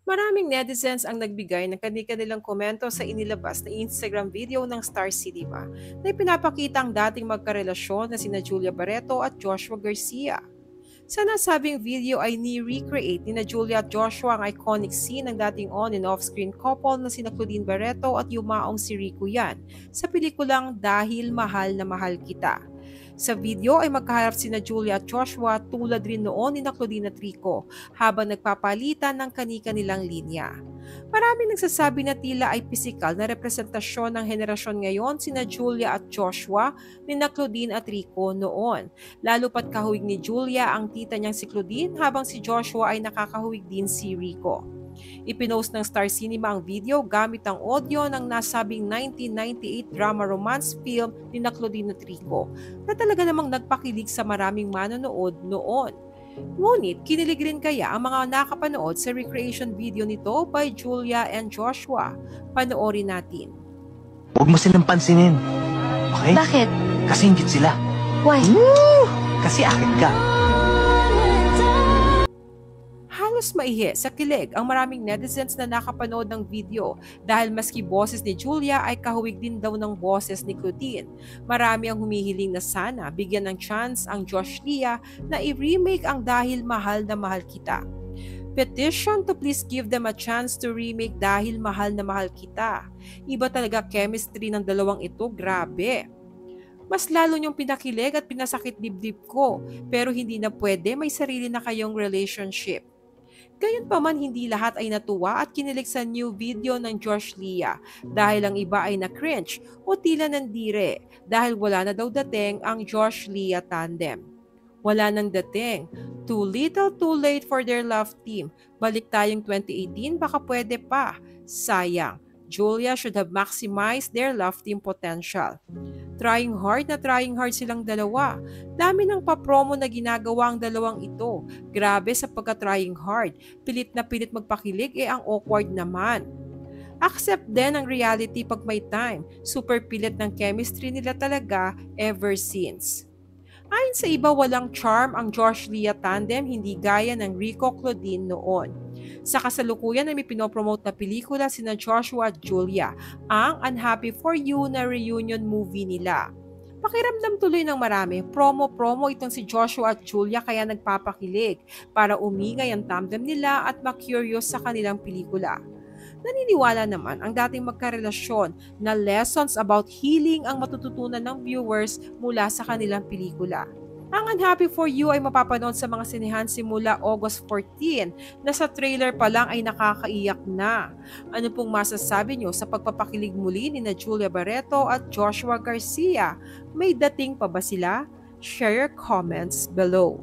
Maraming netizens ang nagbigay ng kani-kanilang komento sa inilabas na Instagram video ng Star Cinema na ipinapakita ang dating magkarelasyon na sina Julia Barreto at Joshua Garcia. Sa nasabing video ay ni-recreate ni na Julia at Joshua ang iconic scene ng dating on and off-screen couple na sina Claudine Barreto at yumaong si Rico Yan sa pelikulang Dahil Mahal na Mahal Kita. Sa video ay magkaharap sina Julia at Joshua tulad rin noon ni na Claudine at Rico habang nagpapalitan ng kani-kanilang linya. Maraming nagsasabi na tila ay pisikal na representasyon ng henerasyon ngayon sina Julia at Joshua ni na Claudine at Rico noon. Lalo pat kahawig ni Julia ang tita niyang si Claudine habang si Joshua ay nakakahawig din si Rico. Ipinost ng Star Cinema ang video gamit ang audio ng nasabing 1998 drama romance film ni na Claudine at Rico na talaga namang nagpakilig sa maraming manonood noon. Ngunit kinilig rin kaya ang mga nakapanood sa recreation video nito by Julia and Joshua? Panoorin natin. Huwag mo silang pansinin. Okay? Bakit? Kasi ingit sila. Why? Kasi akin ka. Halos maihi sa kilig ang maraming netizens na nakapanood ng video dahil maski boses ni Julia ay kahawig din daw ng boses ni Claudine. Marami ang humihiling na sana bigyan ng chance ang Josh Lia na i-remake ang Dahil Mahal na Mahal Kita. Petition to please give them a chance to remake Dahil Mahal na Mahal Kita. Iba talaga chemistry ng dalawang ito, grabe. Mas lalo niyong pinakilig at pinasakit dibdib ko, pero hindi na pwede, may sarili na kayong relationship. Gayunpaman hindi lahat ay natuwa at kinilig sa new video ng Josh Lia dahil ang iba ay na-cringe o tila nandire dahil wala na daw dating ang Josh Lia tandem. Wala nang dating. Too little too late for their love team. Balik tayong 2018 baka pwede pa. Sayang. Julia should have maximized their love team potential. Trying hard silang dalawa. Dami ng papromo na ginagawa ang dalawang ito. Grabe sa pagka-trying hard. Pilit na pilit magpakilig ang awkward naman. Accept din ang reality pag may time. Super pilit ng chemistry nila talaga ever since. Ayon sa iba, walang charm ang Josh Lia tandem, hindi gaya ng Rico Claudine noon. Sa kasalukuyan ay may pinopromote na pelikula sina Joshua at Julia, ang Unhappy for You na reunion movie nila. Pakiramdam tuloy ng marami, promo-promo itong si Joshua at Julia kaya nagpapakilig para umingay ang tandem nila at ma-curious sa kanilang pelikula. Naniniwala naman ang dating magkarelasyon na lessons about healing ang matututunan ng viewers mula sa kanilang pelikula. Ang Unhappy for You ay mapapanood sa mga sinehan simula August 14 na sa trailer pa lang ay nakakaiyak na. Ano pong masasabi nyo sa pagpapakilig muli ni na Julia Barreto at Joshua Garcia? May dating pa ba sila? Share your comments below.